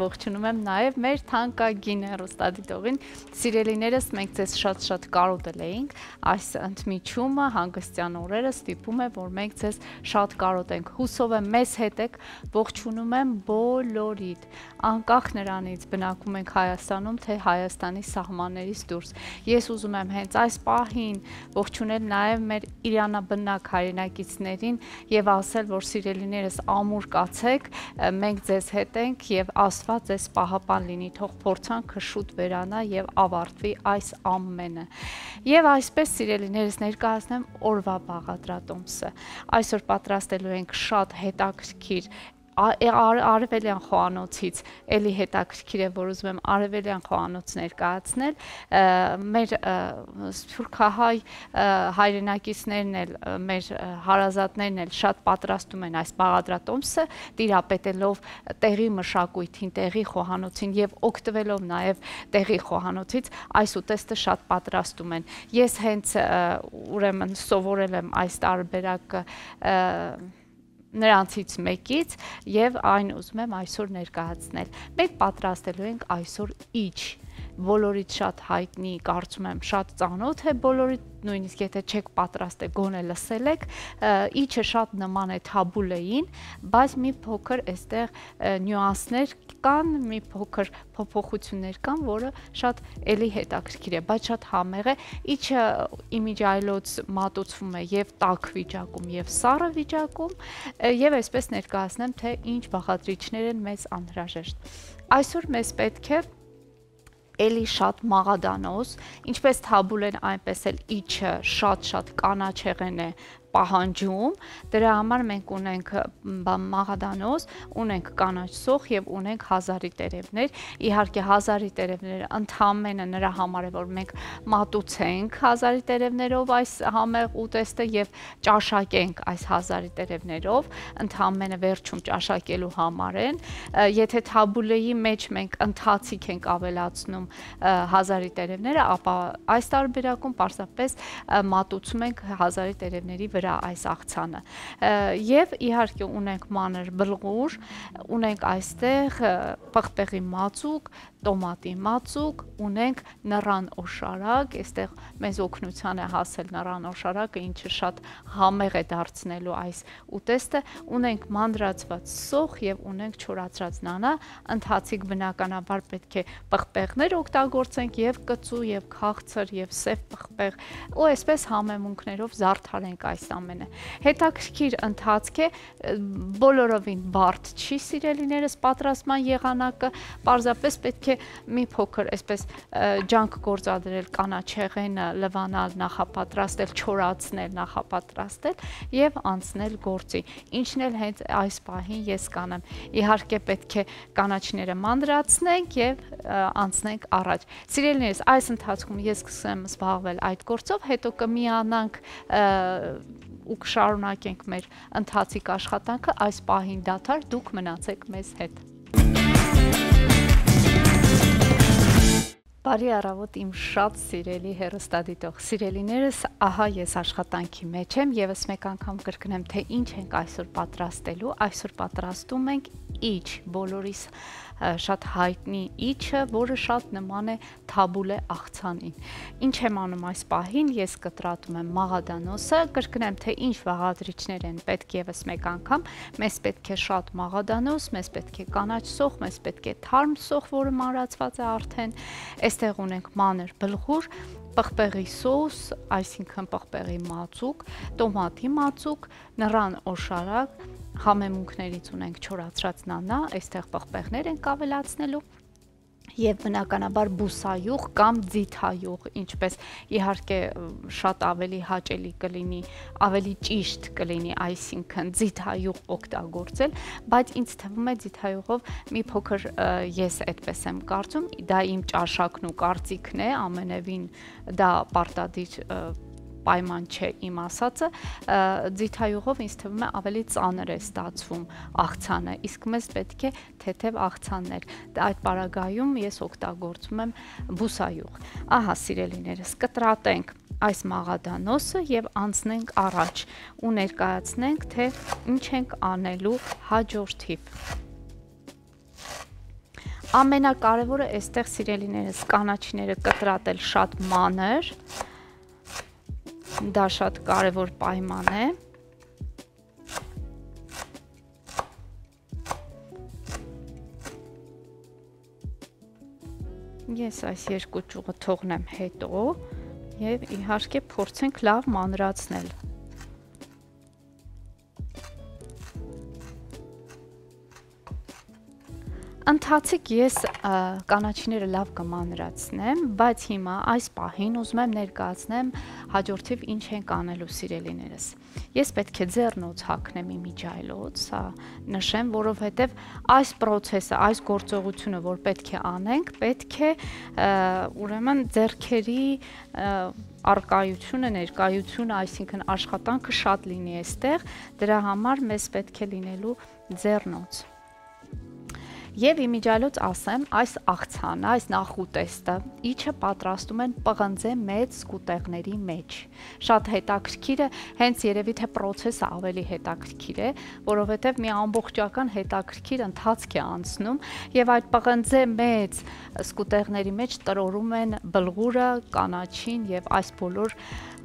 ողջունում եմ նաև մեր թանկագին հեռուստադիտողին։ Սիրելիներս, մենք ձեզ շատ կարոտել էինք, այս ընդմիջումը հանգստյան օրերը ստիպում է, որ մենք ձեզ շատ կարոտենք։ Հուսով եմ մեզ հետ եք, ողջունում եմ բոլորիդ, անկախ նրանից բնակվում ենք Հայաստանում, թե Հայաստանի սահմաններից դուրս։ Ես ուզում եմ հենց այս պահին ողջունել նաև մեր իրանաբնակ հայրենակիցներին եւ ասել, որ սիրելիներս ամուր կացեք, մենք ձեզ հետ ենք եւ Աստված ձեզ պահապան լինի, թող փորձանքը շուտ վերանա եւ ավարտվի այս ամենը։ Եվ այսպես սիրելիներս ներկայացնեմ օրվա բաղադրատոմսը։ Այսօր պատրաստելու ենք շատ հետաքրքիր արևելյան խոհանոցից, էլի հետաքրքիր է, որ ուզում եմ արևելյան խոհանոց ներկայացնել, մեր սփյուռքահայ հայրենակիցներն էլ, մեր հարազատներն էլ շատ պատրաստում են այս բաղադրատոմսը, տիրապետելով տեղի մշակույթին, տեղի խոհանոցին եւ օգտվելով նաեւ տեղի խոհանոցից, այս ուտեստը շատ պատրաստում են։ Ես հենց ուրեմն սովորել եմ այս տարբերակը նրանցից մեկից եւ այն ուզում եմ այսօր ներկայացնել։ Մենք պատրաստելու ենք այսօր իջ, բոլորից շատ հայտնի, կարծում եմ շատ ծանոթ է բոլորիդ, նույնիսկ եթե չեք պատրաստել, գոնե լսել եք, իջը շատ նման է թաբուլեին, բայց մի փոքր այստեղ նյուանսներ կան, մի փոքր փոփոխություններ կան, որը շատ էլի հետաքրքիր է, բայց շատ համեղ է։ Իջը իմիջիայլոց մատուցվում է եւ տաք վիճակում եւ սառը վիճակում, եւ այսպես ներկայացնեմ, թե ինչ բաղադրիչներ են մեզ անհրաժեշտ։ Այսօր մեզ պետք է էլի շատ մաղադանոց, ինչպես թաբուլեն, այնպես էլ իջը շատ կանաչեղեն է պահանջում, դրա համար մենք ունենք մաղադանոց, ունենք կանաչ սոխ եւ ունենք հազարի տերևներ։ Իհարկե հազարի տերևները ընդհանրապես նրա համար է, որ մենք մատուցենք հազարի տերևներով այս համեղ ուտեստը եւ ճաշակենք այս հազարի տերևներով, ընդհանրապես վերջում ճաշակելու համար են։ Եթե թաբուլեի մեջ մենք ընթացիկ ենք ավելացնում հազարի տերևները, ապա այս տարբերակում պարզապես մատուցում ենք հազարի տերևների վրա այս աղցանը եւ իհարկե ունենք մանր բլղուր, ունենք այստեղ պղպեղի մածուկ, տոմատի մածուկ, ունենք նռան օշարակ, այստեղ մեզ օգնության է հասել նռան օշարակը, ինչը շատ համեղ է դարձնելու այս ուտեստը, ունենք մանրացված սոխ եւ ունենք չորացրած նանա, ընթացիկ բնականաբար պետք է պղպեղներ օգտագործենք եւ կծու եւ քաղցր եւ սև պղպեղ, ու այսպես համեմունքներով զարդարենք այս ամենը։ Հետաքրքիր ընթացք է, բոլորովին բարդ չի սիրելիներս պատրաստման եղանակը, պարզապես պետք է մի փոքր այսպես ջանք գործադրել կանաչեղենը, լվանալ, նախապատրաստել, չորացնել, նախապատրաստել եւ անցնել գործի։ Ինչն էլ հենց այս պահին ես կանեմ։ Իհարկե պետք է կանաչները մանրացնենք եւ անցնենք առաջ։ Սիրելիներս, այս ընթացքում ես սկսեմ զբաղվել այդ գործով, հետո կմիանանք ու կշարունակենք մեր ընթացիկ աշխատանքը, այս պահին դադար, դուք մնացեք մեզ հետ։ Բարի առավոտ իմ շատ սիրելի հեռուստադիտող սիրելիներս, ահա ես աշխատանքի մեջ եմ, եւս մեկ անգամ կրկնեմ, թե ինչ ենք այսօր պատրաստելու, այսօր պատրաստում ենք իջ, բոլորիս շատ հայտնի իջը, որը շատ նման է թաբուլե աղցանին։ Ինչ եմ անում այս պահին, ես կտրատում եմ մաղադանոսը, կրկնեմ, թե ինչ բաղադրիչներ են պետք եւս մեկ անգամ, մեզ պետք է շատ մաղադանոս, մեզ պետք է կանաչ սոխ, մեզ պետք է թարմ սոխ, որը մանրացված է արդեն, այստեղ ունենք մանր բլղուր, պղպեղի սոուս, այսինքն պղպեղի մածուկ, տոմատի մածուկ, նռան օշարակ, համեմունքներից ունենք չորացրած նանա, այստեղ պղպեղներ ենք ավելացնելու եւ բնականաբար բուսայուղ կամ ձիթայուղ, ինչպես իհարկե շատ ավելի հաճելի կլինի, ավելի ճիշտ կլինի, այսինքն ձիթայուղ օգտագործել, բայց ինձ թվում է ձիթայուղով մի փոքր ես այդպես եմ կարծում, դա իմ ճաշակն ու կարծիքն է, ամենևին դա պարտադիր պայման չէ իմ ասածը, ձիթայուղով ինձ թվում է ավելի ծանր է ստացվում աղցանը, իսկ մեզ պետք է թեթև աղցաններ, այդ պարագայում ես օգտագործում եմ բուսայուղ։ Ահա սիրելիներս, կտրատենք այս մաղադանոսը եւ անցնենք առաջ ու ներկայացնենք, թե ինչ ենք անելու հաջորդիվ։ Ամենակարևորը այստեղ սիրելիներս կանաչիները կտրատել շատ մանր, դա շատ կարևոր պայման է։ Ես այս երկու ճյուղը թողնեմ հետո և իհարկե փորձենք լավ մանրացնել։ Ընթացիկ ես կանաչիները լավ կմանրացնեմ, բայց հիմա այս պահին ուզում եմ ներկայացնեմ հաջորդիվ ինչ ենք անելու սիրելիներս։ Ես պետք է ձեռնոց հագնեմ իմիջայլոց, սա նշեմ, որովհետև այս պրոցեսը, այս գործողությունը, որ պետք է անենք, պետք է ուրեմն ձեռքերի առկայությունը, ներկայությունը, այսինքն աշխատանքը շատ լինի այստեղ, դրա համար մեզ պետք է լինելու ձեռնոց։ Եվ իմիջայլոց ասեմ, այս աղցանը, այս նախուտեստը, իջը պատրաստում են պղնձե մեծ սկուտեղների մեջ։ Շատ հետաքրքիր է, հենց երևի թե պրոցեսը ավելի հետաքրքիր է, որովհետև մի ամբողջական հետաքրքիր ընթացք է անցնում, եւ այդ պղնձե մեծ սկուտեղների մեջ տրորում են բլղուրը, կանաչին եւ այս բոլոր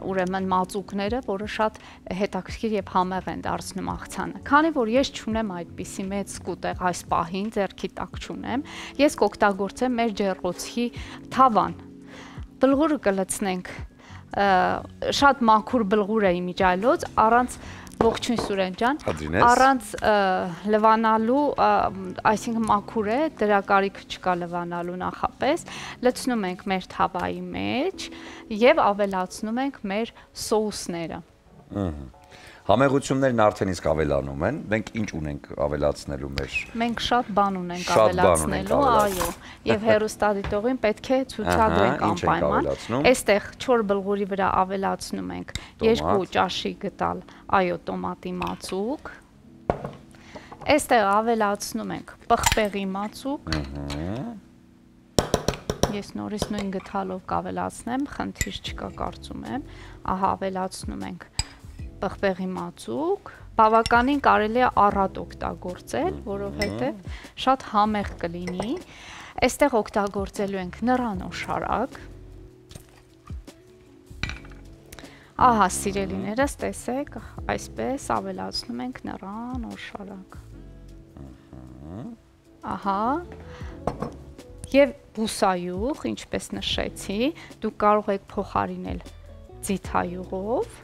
ուրեմն մածուկները, որը շատ հետաքրքիր եւ համեղ են դարձնում աղցանը։ Քանի որ ես չունեմ այդպիսի մեծ սկուտեղ այս պահին, ձեռքի տակ չունեմ, ես կօգտագործեմ մեր ջեռոցի թավան։ Բլղուրը կլցնենք, շատ մաքուր բլղուր է իմիջայլոց, առանց ողջույն Սուրեն ջան, առանց լվանալու, այսինքն մաքուր է, դրա կարիքը չկա լվանալու նախապես, լցնում ենք մեր թավայի մեջ եւ ավելացնում ենք մեր սոուսները։ Համեղություններն արդեն իսկ ավելանում են, մենք ինչ ունենք ավելացնելու մեր։ Մենք շատ բան ունենք ավելացնելու, այո, եւ հեռուստադիտողին պետք է ցուցադրենք անպայման։ Այստեղ 4 բլղուրի վրա ավելացնում ենք 2 ճաշի գտալ, այո, տոմատի մածուկ։ Այստեղ ավելացնում ենք պղպեղի մածուկ։ Ես նորից նույն գթալով կավելացնեմ, խնդիր չկա կարծում եմ, ահա ավելացնում ենք պղպեղի մածուկ, բավականին կարելի է առատ օգտագործել, որովհետև շատ համեղ կլինի, այստեղ օգտագործելու ենք նռան օշարակ, ահա սիրելիներս տեսեք, այսպես ավելացնում ենք նռան օշարակ, ահա, և բուսայուղ, ինչպես նշեցի, դուք կարող եք փոխարինել ձիթայուղով,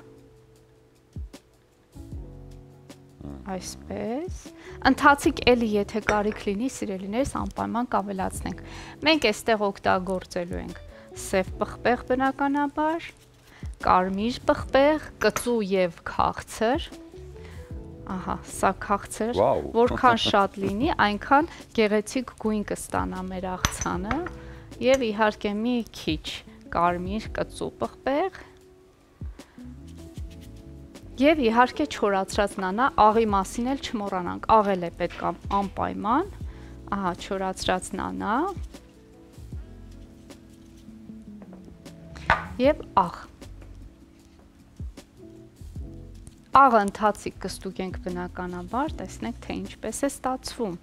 այսպես, ընթացիկ էլի եթե կարիք լինի սիրելիներս անպայման կավելացնենք, մենք այստեղ օգտագործելու ենք սև պղպեղ բնականաբար, կարմիր պղպեղ, կծու և քաղցր, ահա, սա քաղցր, որքան շատ լինի, այնքան գեղեցիկ գույն կստանա մեր աղցանը և իհարկե մի քիչ կարմիր կծու պղպեղ Եվ իհարկե չորացրած նանա, աղի մասին էլ չմոռանանք, աղել է պետք անպայման, ահա չորացրած նանա և աղ։ Աղը ընթացիկ կստուգենք բնականաբար, տեսնենք թե ինչպես է ստացվում։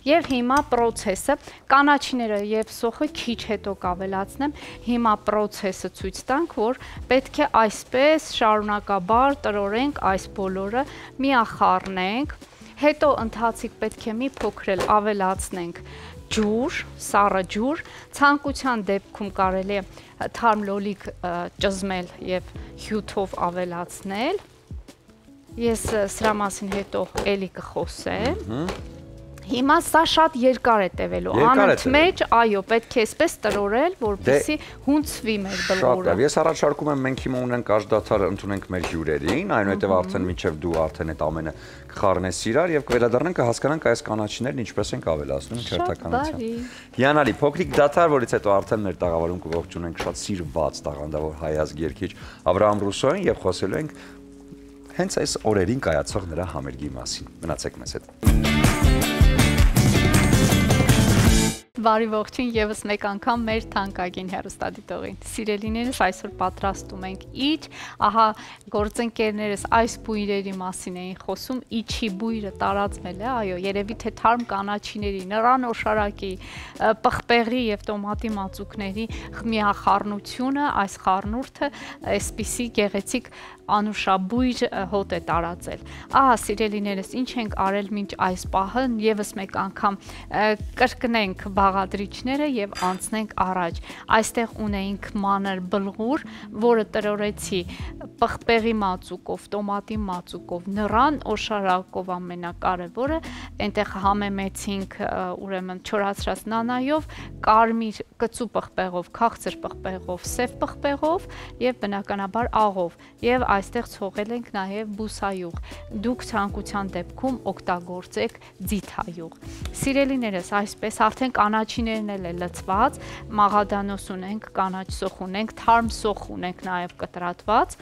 Եվ հիմա պրոցեսը, կանաչիները և սոխը քիչ հետո կավելացնեմ, հիմա պրոցեսը ցույց տանք, որ պետք է այսպես շարունակաբար տրորենք այս բոլորը, միախառնենք, հետո ընթացիկ պետք է մի փոքր էլ ավելացնենք ջուր, սառը ջուր, ցանկության դեպքում կարելի է թարմ լոլիկ ճզմել և հյութով ավելացնել, Ես սրա մասին հետո էլի կխոսեմ, հիմա սա շատ երկար է տևելու, անընդմեջ, այո, պետք է այսպես տրորել, որպեսզի հունցվի մեր բլղուրը։ Ես առաջարկում եմ մենք հիմա ունենք աշդադար ընդունենք մեր հյուրերին, այնուհետև արդեն մինչև դու արդեն այդ ամենը կխառնես իրար և կվերադառնանք կհասկանանք այս կանաչիներն ինչպես ենք ավելացնում հերթականությամբ։ Հիանալի, փոքրիկ դադար, որից հետո արդեն մեր տաղավարում կողջունենք շատ սիրված տաղանդավոր հայ ազգի երգիչ Աբրահամ Ռուսոյին և խոսելու ենք հենց այս օրերին կայացող նրա համերգի մասին։ Մնացեք մեզ հետ։ Բարի ողջույն եւս մեկ անգամ մեր թանկագին հեռուստադիտողին։ Սիրելիներս, այսօր պատրաստում ենք իջ, ահա գործընկերներս այս բույրերի մասին էին խոսում, իջի բույրը տարածվել է, այո, երևի թե թարմ կանաչիների, նռան օշարակի, պղպեղի եւ տոմատի մածուկների միախառնությունը, այս խառնուրդը այսպիսի գեղեցիկ անուշաբույր հոտ է տարածել։ Ահա սիրելիներս, ինչ ենք արել մինչ այս պահը, եւս մեկ անգամ կրկնենք բաղադրիչները եւ անցնենք առաջ։ Այստեղ ունեինք մանր բլղուր, որը տրորեցի պղպեղի մածուկով, տոմատի մածուկով, նռան օշարակով ամենակարևորը, այնտեղ համեմեցինք ուրեմն չորացրած նանայով, կարմիր կծու պղպեղով, քաղցր պղպեղով, սև պղպեղով եւ բնականաբար աղով եւ այստեղ ցողել ենք նաեւ բուսայուղ։ Դուք ցանկության դեպքում օգտագործեք ձիթայուղ։ Սիրելիներս, այսպես արդեն կանաչիներն էլ է լցված, մաղադանոս ունենք, կանաչ սոխ ունենք, թարմ սոխ ունենք նաեւ կտրատված։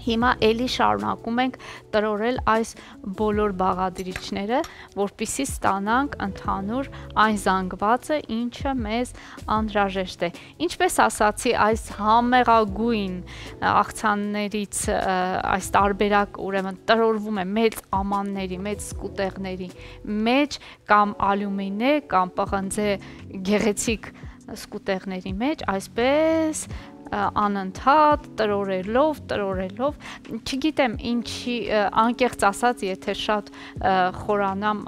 Հիմա էլի շարունակում ենք տրորել այս բոլոր բաղադրիչները, որպեսզի ստանանք ընդհանուր այն զանգվածը, ինչը մեզ անհրաժեշտ է։ Ինչպես ասացի, այս համեղագույն աղցաններից այս տարբերակ ուրեմն տրորվում է մեծ ամանների, մեծ սկուտեղների մեջ կամ ալյումինե կամ պղնձե գեղեցիկ սկուտեղների մեջ, այսպես անընդհատ տրորելով, չգիտեմ ինչի, անկեղծ ասած, եթե շատ խորանամ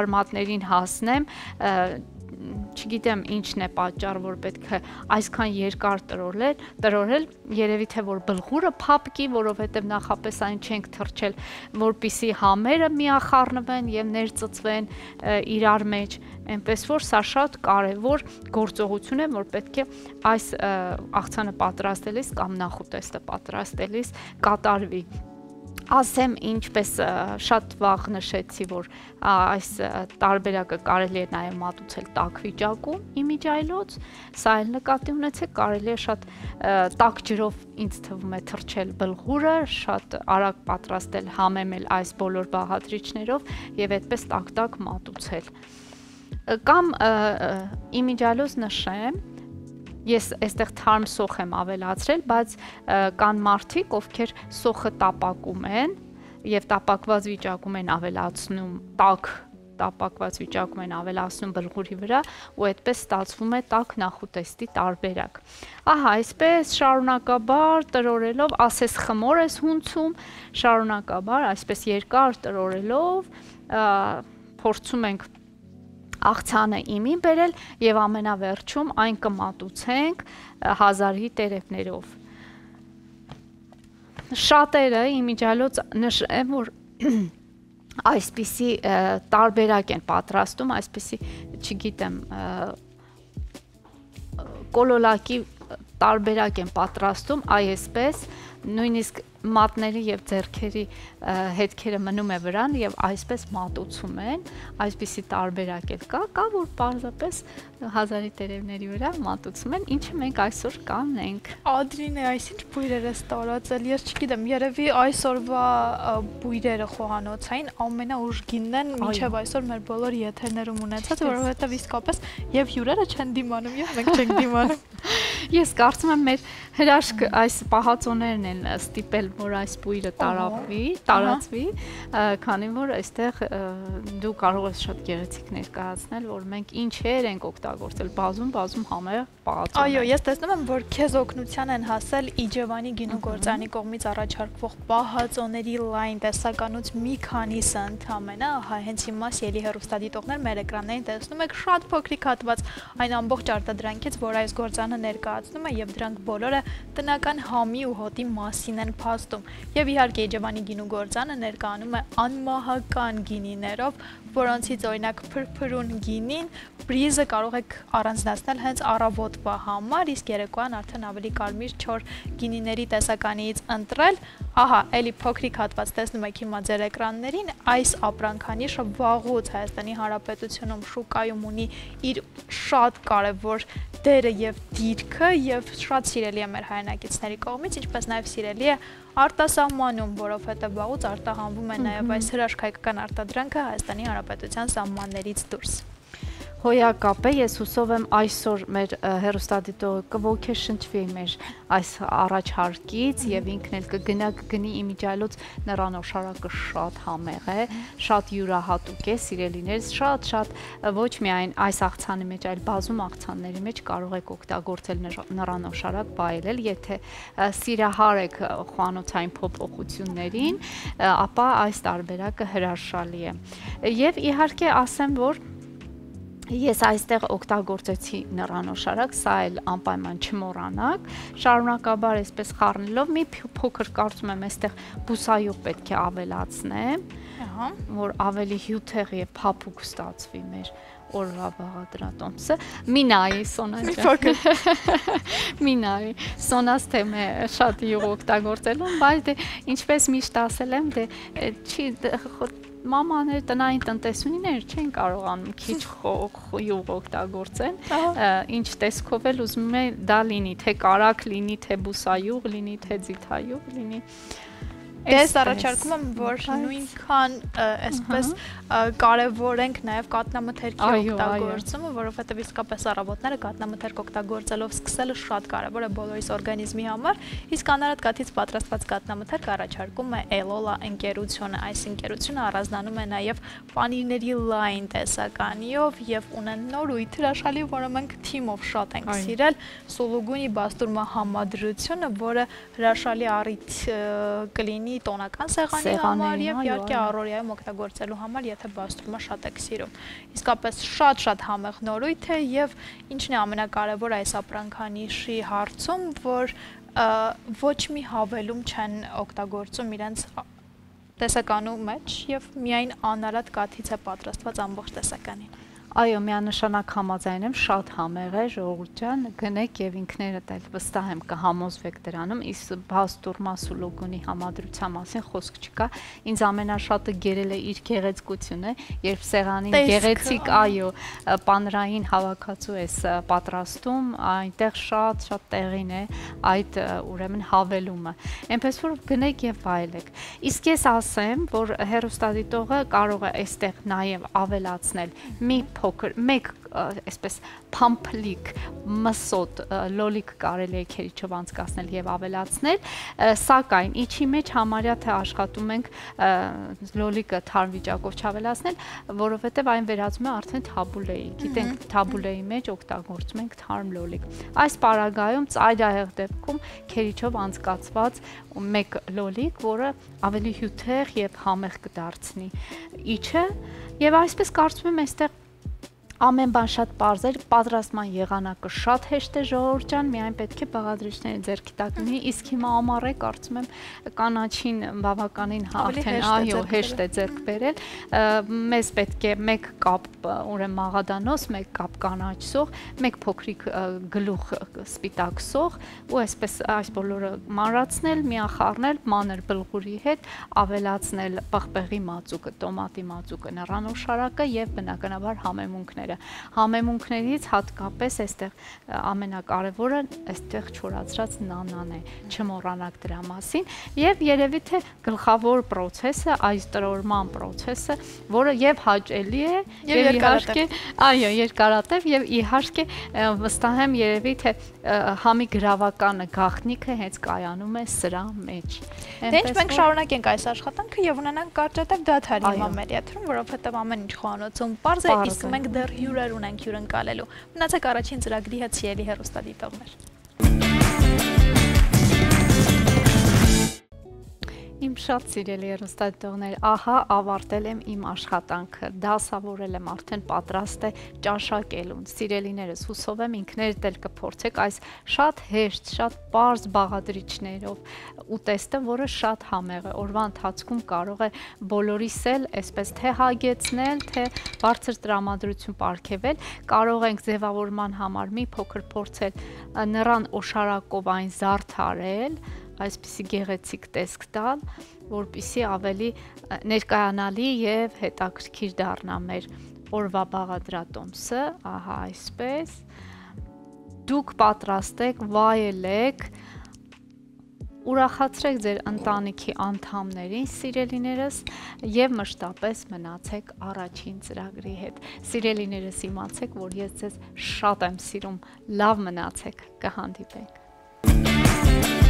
արմատներին հասնեմ, չգիտեմ ինչն է պատճառ, որ պետք է այսքան երկար տրորել, երևի թե որ բլղուրը փափկի, որովհետև նախապես այն չենք թռչել, որպիսի համերը միախառնվեն եւ ներծծվեն իրար մեջ, այնպես որ սա շատ կարևոր գործողություն է, որ պետք է այս աղցանը պատրաստելիս կամ նախուտեստը պատրաստելիս կատարվի։ Ասեմ ինչպես շատ վաղ նշեցի, որ այս տարբերակը կարելի է նաև մատուցել տաք վիճակում իմիջայլոց, սա էլ նկատի ունեցեք, կարելի է շատ տաք ջրով ինձ թվում է թռչել բլղուրը, շատ արագ պատրաստել, համեմել այս բոլոր բաղադրիչներով եւ այդպես տաք մատուցել։ Կամ իմիջայլոց նշեմ, ես այստեղ թարմ սոխ եմ ավելացրել, բայց կան մարդիկ, ովքեր սոխը տապակում են եւ տապակված վիճակում են ավելացնում, տաք տապակված վիճակում են ավելացնում բլղուրի վրա ու այդպես ստացվում է տաք նախուտեստի տարբերակ։ Ահա, այսպես շարունակաբար տրորելով, ասես խմոր ես հունցում, շարունակաբար այսպես երկար տրորելով փորձում ենք աղցանը իմին բերել եւ ամենավերջում այն կմատուցենք հազարի տերևներով։ Շատերը իմիջալոց նշեմ, որ այսպիսի տարբերակ են պատրաստում, այսպիսի, չգիտեմ, կոլոլակի տարբերակ են պատրաստում, այսպես նույնիսկ մատների եւ ձեռքերի հետքերը մնում է վրան եւ այսպես մատուցում են, այսպիսի տարբերակ էլ կա, որ պարզապես հազարի տերևների վրա մատուցում են, ինչը մենք այսօր կանենք։ Ադրինե, այսինչ բույրեր ես տարածել, ես չգիտեմ, երևի այսօրվա բույրերը խոհանոցային ամենաուժգինն են մինչև այսօր մեր բոլոր եթերներում ունեցած, որովհետեւ իսկապես եւ հյուրերը չեն դիմանում եւ մենք չենք դիմանում։ Ես կարծում եմ մեր հրաշք այս պահածոներն են ստիպել, որ այս բույրը տարածվի, քանի որ այստեղ դու կարող ես շատ գեղեցիկ ներկայացնել, որ մենք ինչեր ենք օգտագործել, բազում համեղ պահածոներ։ Այո, ես տեսնում եմ, որ քեզ օգնության են հասել Իջևանի գինու գործարանի կողմից առաջարկվող պահածոների լայն տեսականուց մի քանիսը ընդամենը, ահա հենց հիմա սիրելի հեռուստադիտողներ մեր էկրաններին տեսնում եք շատ փոքրիկ հատված այն ամբողջ արտադրանքից, որ այս գործարանը ներկայացնում է եւ դրանք բոլորը տնական համի ու հոտի մասին են փաստում։ Եվ իհարկե Իջևանի գինու գործարանը ներկայանում է անմահական գինիներով, որոնցից օրինակ փրփրուն գինին, բրիզը կարող եք առանձնացնել հենց առավոտվա համար, իսկ երեկոյան արդեն ավելի կարմիր չոր գինիների տեսականիից ընտրել։ Ահա, էլի փոքրիկ հատված տեսնում եք հիմա ձեր էկրաններին, այս ապրանքանիշը վաղուց Հայաստանի Հանրապետությունում շուկայում ունի իր շատ կարևոր դերը եւ դիրքը եւ շատ սիրելի է մեր հայրենակիցների կողմից, ինչպես նաեւ սիրելի է արտասահմանում, որովհետեւ վաղուց արտահանվում է նաեւ այս հրաշքայկական արտադրանքը Հայաստանի Հանրապետության սահմաններից դուրս։ հոյակապ է, ես հուսով եմ այսօր մեր հեռուստադիտողը կոգեշնչվի մեր այս առաջարկից եւ ինքն էլ կգնի իմիջիալոց նրան օշարակը շատ համեղ է, շատ յուրահատուկ է, սիրելիներս, շատ ոչ միայն այս աղցանի մեջ, այլ բազում աղցանների մեջ կարող եք օգտագործել նրան օշարակ վայելել, եթե սիրահար եք խոհանոցային փոփոխություններին, ապա այս տարբերակը հրաշալի է։ Եվ իհարկե ասեմ, որ ես այստեղ օգտագործեցի նռանօշարակ, սա էլ անպայման չմոռանաք, շարունակաբար այսպես խառնելով մի փոքր կարծում եմ այստեղ բուսայուղ պետք է ավելացնեմ, որ ավելի հյութեղ եւ փափուկ ստացվի մեր օրվա բաղադրատոմսը։ Մի նայի Սոնա ջան։ Մի նայի Սոնաս թեմը շատ յուղ օգտագործելուն, բայց դե ինչպես միշտ ասել եմ, դե չի մամաներ տնային տնտեսուհիներ չեն կարողանում քիչ յուղ օգտագործեն, ինչ տեսքով էլ ուզում է դա լինի, թե կարակ լինի, թե բուսայուղ լինի, թե ձիթայուղ լինի։ Ես առաջարկում եմ, որ նույնքան այսպես կարևոր ենք նաև կաթնամթերքի օգտագործումը, որովհետև իսկապես առավոտները կաթնամթերք օգտագործելով սկսելը շատ կարևոր է բոլորիս օրգանիզմի համար, իսկ անարատ կաթից պատրաստված կաթնամթերք առաջարկում է Էլոլա ընկերությունը, այս ընկերությունը առանձնանում է նաև պանիրների լայն տեսականիով եւ ունեն նորույթ հրաշալի, որը մենք թիմով շատ ենք սիրել, Սուլուգունի բաստուրմա համադրությունը, որը հրաշալի առիթ կլինի տոնական սեղանի համար եւ իհարկե առօրյայում օգտագործելու համար, եթե բաստուրմա շատ եք սիրում։ Իսկապես շատ համեղ նորույթ է եւ ինչն է ամենակարևորը այս ապրանքանիշի հարցում, որ ոչ մի հավելում չեն օգտագործում իրենց տեսականու մեջ եւ միայն անարատ կաթից է պատրաստված ամբողջ տեսականին։ Այո, միանշանակ համաձայն եմ, շատ համեղ է, ժողովուրդ ջան, գնեք եւ ինքներդ էլ վստահ եմ կհամոզվեք դրանում, իսկ բաստուրմա Սուլուգունի համադրության մասին խոսք չկա, ինձ ամենաշատը գերել է իր գեղեցկությունը, երբ սեղանին գեղեցիկ, այո, պանրային հավաքածու ես պատրաստում, այնտեղ շատ տեղին է այդ ուրեմն հավելումը։ Այնպես որ գնեք եւ վայելեք։ Իսկ ես ասեմ, որ հեռուստադիտողը կարող է այստեղ նաեւ ավելացնել մի փոքր, մեկ այսպես փամփլիկ մսոտ լոլիկ կարելի է քերիչով անցկացնել եւ ավելացնել, սակայն իջի մեջ համարյա թե աշխատում ենք լոլիկը թարմ վիճակով չավելացնել, որովհետեւ այն վերածում է արդեն թաբուլեի։ Գիտենք, թաբուլեի մեջ օգտագործում ենք թարմ լոլիկ։ Այս պարագայում ծայրահեղ դեպքում քերիչով անցկացված մեկ լոլիկ, որը ավելի հյութեղ եւ համեղ կդարձնի իջը, եւ այսպես կարծում եմ այստեղ ամեն բան շատ պարզ էր, պատրաստման եղանակը շատ հեշտ է ժողովուրդ ջան, միայն պետք է բաղադրիչները ձեռքի տակ լինի, իսկ հիմա ամառ է, կարծում եմ կանաչին բավականին արդեն այո հեշտ է ձեռք բերել, մեզ պետք է մեկ կապ ուրեմն մաղադանոց, մեկ կապ կանաչ սող, մեկ փոքրիկ գլուխ սպիտակ սող ու այսպես այս բոլորը մանրացնել, միախառնել մանր բլղուրի հետ, ավելացնել պղպեղի մածուկը, տոմատի մածուկը, նռանօշարակը եւ բնականաբար համեմունքները։ Համեմունքներից հատկապես այստեղ ամենակարևորը այստեղ չորացրած նանան է, չմոռանաք դրա մասին եւ երևի թե գլխավոր process-ը, այս տրորման process-ը, որը եւ հաճելի է եւ իհարկե, այո, երկարատև եւ իհարկե վստահ եմ երևի թե համի գրավականը գաղտնիքը հենց կայանում է սրա մեջ։ Դե ինչ մենք շարունակենք այս աշխատանքը եւ ունենանք կարճատև դադար հիմա մեր եթերում, որովհետեւ ամեն ինչ խոհանոցում պարզ է, իսկ մենք դեռ հյուրեր ունենք հյուրընկալելու։ Մնացեք առաջին ծրագրի հետ սիրելի հեռուստադիտողներ։ Իմ շատ սիրելի հեռուստադիտողներ, ահա ավարտել եմ իմ աշխատանքը, դասավորել եմ, արդեն պատրաստ է ճաշակելուն։ Սիրելիներս, հուսով եմ ինքներդ էլ կփորձեք այս շատ հեշտ, շատ պարզ բաղադրիչներով ուտեստը, որը շատ համեղ է։ Օրվա ընթացքում կարող է բոլորիս էլ այսպես թե հագեցնել, թե բարձր տրամադրություն պարգևել, կարող ենք ձևավորման համար մի փոքր փորձել նռան օշարակով այն զարդարել, այսպիսի գեղեցիկ տեսք տալ, որպիսի ավելի ներկայանալի եւ հետաքրքիր դառնա մեր օրվա բաղադրատոմսը, ահա այսպես։ Դուք պատրաստեք, վայելեք, ուրախացրեք ձեր ընտանիքի անդամներին, սիրելիներս, եւ մշտապես մնացեք առաջին ծրագրի հետ։ Սիրելիներս, իմացեք, որ ես ձեզ շատ եմ սիրում։ Լավ մնացեք, կհանդիպենք։